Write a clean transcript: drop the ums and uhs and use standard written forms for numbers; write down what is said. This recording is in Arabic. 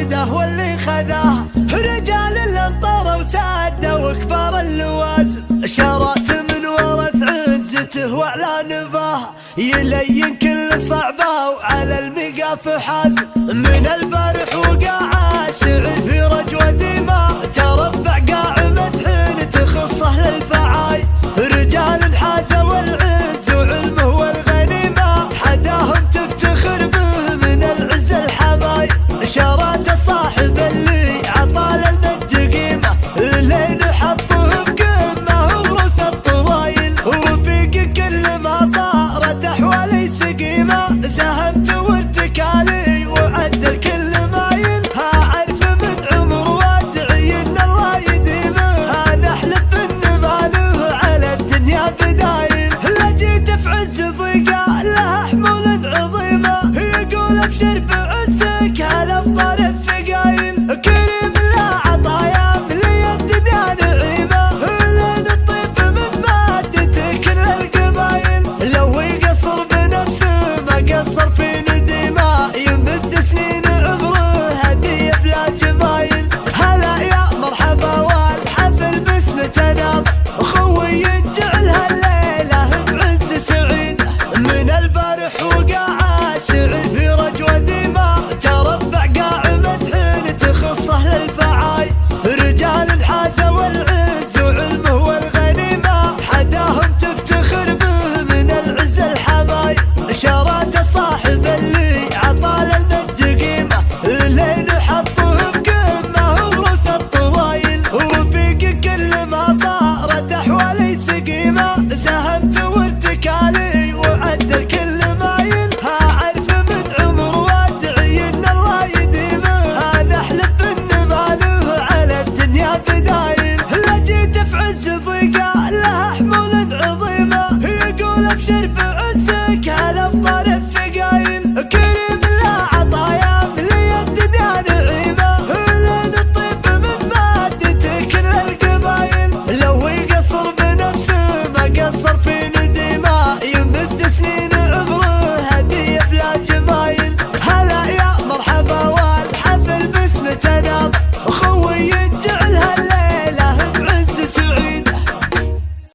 وده واللي خذاه، رجال الانطار وسادة وكبار اللوازم، شارات من ورث عزته وعلى نباه، يلين كل صعبة وعلى المقاف حازم. من البارح وقاع الشعر في رجوة دماء، تربع قاع مدحن تخصه للفعاي، رجال حازوا العز وعلمه والغنيمة، حداهم تفتخر به من العز الحماي، شارات صاحب اللي عطال المد قيمة، لين حطه بقمة ورس الطوايل، ورفيق كل ما صارت أحوالي سقيمة، ساهمت وارتكالي وعدل كل مايل، أعرف من عمر وادعي إن الله يديمه، أنا أحلف بالنباله على الدنيا بدايل، لا جيت في عز ضيقة لها حمول عظيمة، يقول أبشر بعزك هالأبطال الثقايل، كريم لا عطايا ملي الدنيا نعيمة، لين الطيب من مادته كل القبايل، لو يقصر بنفسه ما قصر في